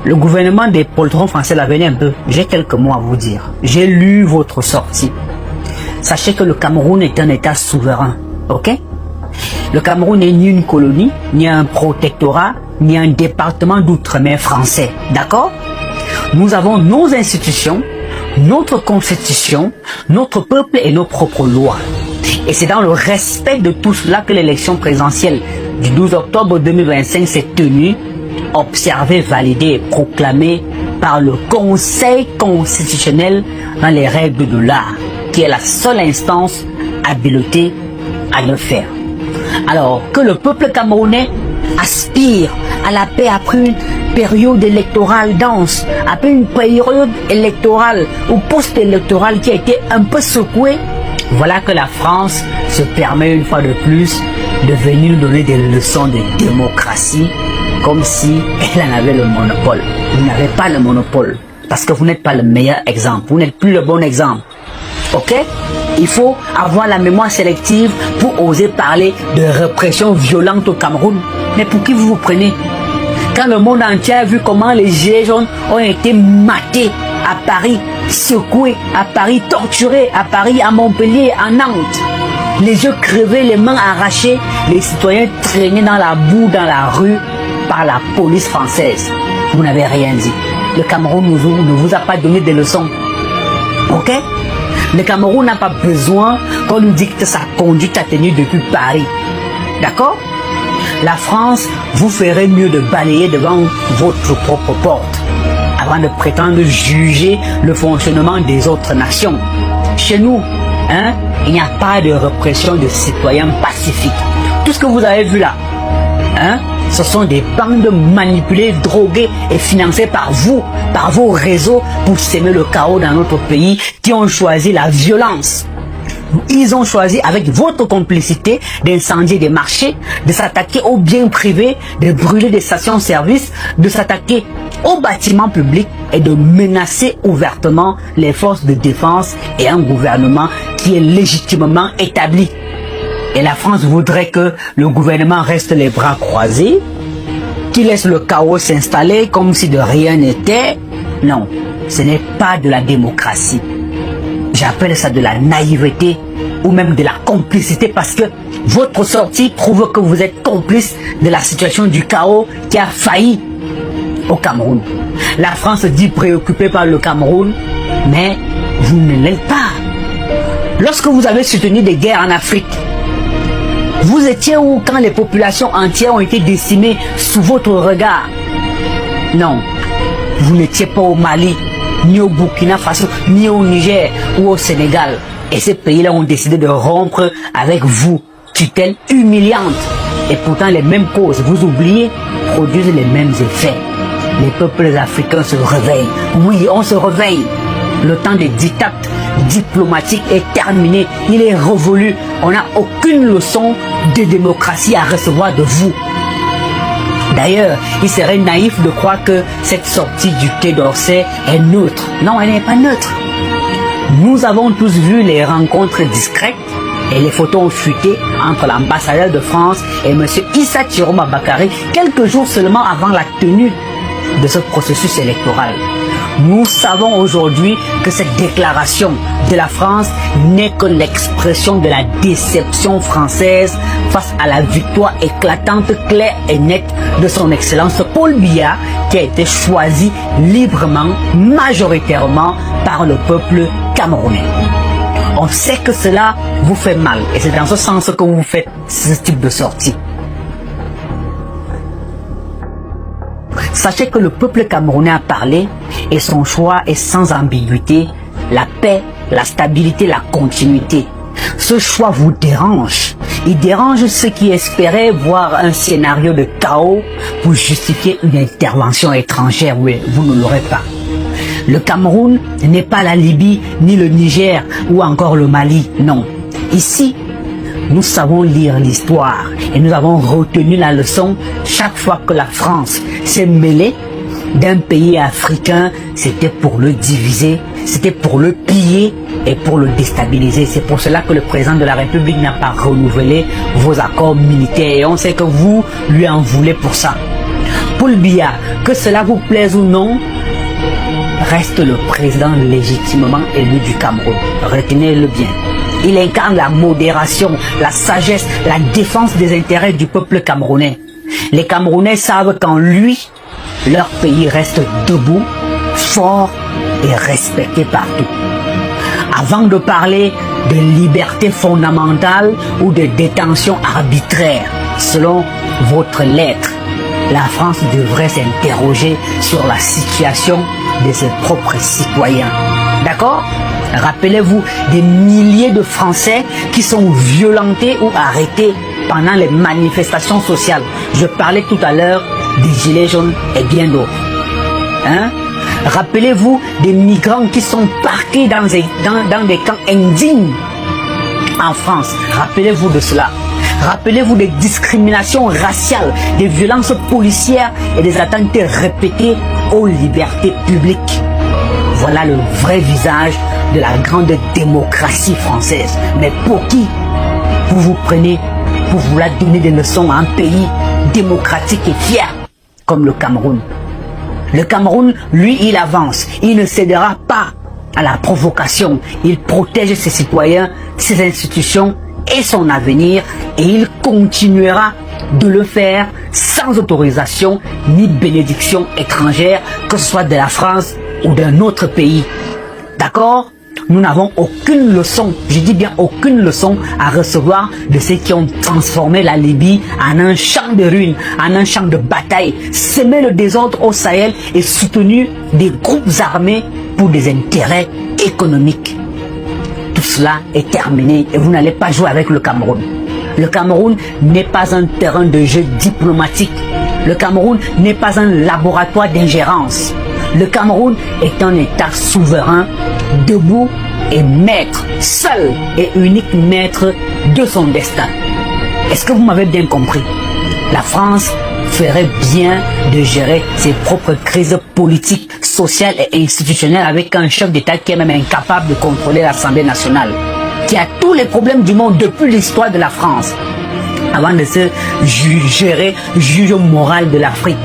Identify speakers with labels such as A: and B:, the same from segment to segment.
A: Le gouvernement des poltrons français, là, venez un peu. J'ai quelques mots à vous dire. J'ai lu votre sortie. Sachez que le Cameroun est un État souverain. Ok? Le Cameroun n'est ni une colonie, ni un protectorat, ni un département d'outre-mer français. D'accord? Nous avons nos institutions, notre constitution, notre peuple et nos propres lois. Et c'est dans le respect de tout cela que l'élection présidentielle du 12 octobre 2025 s'est tenue, observée, validée et proclamée par le Conseil constitutionnel dans les règles de l'art, qui est la seule instance habilitée à le faire. Alors que le peuple camerounais aspire à la paix après une période électorale dense, après une période électorale ou post-électorale qui a été un peu secouée, voilà que la France se permet une fois de plus de venir donner des leçons de démocratie comme si elle en avait le monopole. Vous n'avez pas le monopole parce que vous n'êtes pas le meilleur exemple, vous n'êtes plus le bon exemple. Ok? Il faut avoir la mémoire sélective pour oser parler de répression violente au Cameroun. Mais pour qui vous vous prenez? Quand le monde entier a vu comment les gilets jaunes ont été matés à Paris, secoués à Paris, torturés à Paris, à Montpellier, à Nantes, les yeux crevés, les mains arrachées, les citoyens traînés dans la boue, dans la rue, par la police française. Vous n'avez rien dit. Le Cameroun ne vous a pas donné des leçons. Ok? Le Cameroun n'a pas besoin qu'on lui dicte sa conduite à tenir depuis Paris. D'accord? La France vous ferait mieux de balayer devant votre propre porte avant de prétendre juger le fonctionnement des autres nations. Chez nous, hein, il n'y a pas de répression de citoyens pacifiques. Tout ce que vous avez vu là, hein, ce sont des bandes manipulées, droguées et financées par vous, par vos réseaux pour s'aimer le chaos dans notre pays, qui ont choisi la violence. Ils ont choisi, avec votre complicité, d'incendier des marchés, de s'attaquer aux biens privés, de brûler des stations-service, de s'attaquer aux bâtiments publics et de menacer ouvertement les forces de défense et un gouvernement qui est légitimement établi. Et la France voudrait que le gouvernement reste les bras croisés, qu'il laisse le chaos s'installer comme si de rien n'était. Non, ce n'est pas de la démocratie. J'appelle ça de la naïveté ou même de la complicité parce que votre sortie prouve que vous êtes complice de la situation du chaos qui a failli au Cameroun. La France dit préoccupée par le Cameroun, mais vous ne l'êtes pas. Lorsque vous avez soutenu des guerres en Afrique, vous étiez où quand les populations entières ont été décimées sous votre regard? Non, vous n'étiez pas au Mali, ni au Burkina Faso, ni au Niger ou au Sénégal. Et ces pays-là ont décidé de rompre avec vous. Tutelle humiliante. Et pourtant les mêmes causes, vous oubliez, produisent les mêmes effets. Les peuples africains se réveillent. Oui, on se réveille. Le temps des dictats diplomatiques est terminé. Il est révolu. On n'a aucune leçon de démocratie à recevoir de vous. D'ailleurs, il serait naïf de croire que cette sortie du Quai d'Orsay est neutre. Non, elle n'est pas neutre. Nous avons tous vu les rencontres discrètes et les photos ont fuité entre l'ambassadeur de France et M. Issa Chiroma Bakary quelques jours seulement avant la tenue de ce processus électoral. Nous savons aujourd'hui que cette déclaration de la France n'est que l'expression de la déception française face à la victoire éclatante, claire et nette de son Excellence Paul Biya, qui a été choisi librement, majoritairement par le peuple camerounais. On sait que cela vous fait mal et c'est dans ce sens que vous faites ce type de sortie. Sachez que le peuple camerounais a parlé et son choix est sans ambiguïté, la paix, la stabilité, la continuité. Ce choix vous dérange. Il dérange ceux qui espéraient voir un scénario de chaos pour justifier une intervention étrangère. Oui, vous ne l'aurez pas. Le Cameroun n'est pas la Libye, ni le Niger ou encore le Mali. Non. Ici, nous savons lire l'histoire et nous avons retenu la leçon chaque fois que la France s'est mêlée d'un pays africain, c'était pour le diviser, c'était pour le piller et pour le déstabiliser. C'est pour cela que le président de la République n'a pas renouvelé vos accords militaires et on sait que vous lui en voulez pour ça. Paul Biya, que cela vous plaise ou non, reste le président légitimement élu du Cameroun. Retenez-le bien. Il incarne la modération, la sagesse, la défense des intérêts du peuple camerounais. Les Camerounais savent qu'en lui, leur pays reste debout, fort et respecté partout. Avant de parler de liberté fondamentale ou de détention arbitraire, selon votre lettre, la France devrait s'interroger sur la situation de ses propres citoyens. D'accord? Rappelez-vous des milliers de Français qui sont violentés ou arrêtés pendant les manifestations sociales. Je parlais tout à l'heure des gilets jaunes et bien d'autres. Hein? Rappelez-vous des migrants qui sont parqués dans des camps indignes en France. Rappelez-vous de cela. Rappelez-vous des discriminations raciales, des violences policières et des atteintes répétées aux libertés publiques. Voilà le vrai visage de la grande démocratie française. Mais pour qui vous vous prenez pour vouloir donner des leçons à un pays démocratique et fier comme le Cameroun? Le Cameroun, lui, il avance. Il ne cédera pas à la provocation. Il protège ses citoyens, ses institutions et son avenir. Et il continuera de le faire sans autorisation ni bénédiction étrangère, que ce soit de la France ou d'un autre pays. D'accord? Nous n'avons aucune leçon, je dis bien aucune leçon à recevoir de ceux qui ont transformé la Libye en un champ de ruines, en un champ de bataille, semé le désordre au Sahel et soutenu des groupes armés pour des intérêts économiques. Tout cela est terminé et vous n'allez pas jouer avec le Cameroun. Le Cameroun n'est pas un terrain de jeu diplomatique. Le Cameroun n'est pas un laboratoire d'ingérence. Le Cameroun est un État souverain, debout et maître, seul et unique maître de son destin. Est-ce que vous m'avez bien compris? La France ferait bien de gérer ses propres crises politiques, sociales et institutionnelles avec un chef d'État qui est même incapable de contrôler l'Assemblée nationale, qui a tous les problèmes du monde depuis l'histoire de la France, avant de se gérer juge moral de l'Afrique.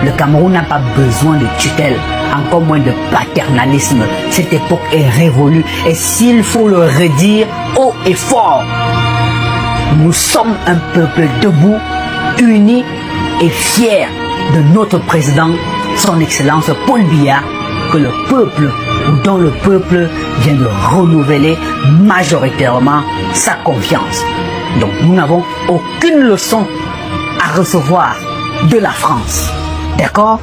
A: Le Cameroun n'a pas besoin de tutelle, encore moins de paternalisme. Cette époque est révolue et s'il faut le redire haut et fort, nous sommes un peuple debout, uni et fier de notre président, son Excellence Paul Biya, que le peuple ou dont le peuple vient de renouveler majoritairement sa confiance. Donc nous n'avons aucune leçon à recevoir de la France. D'accord?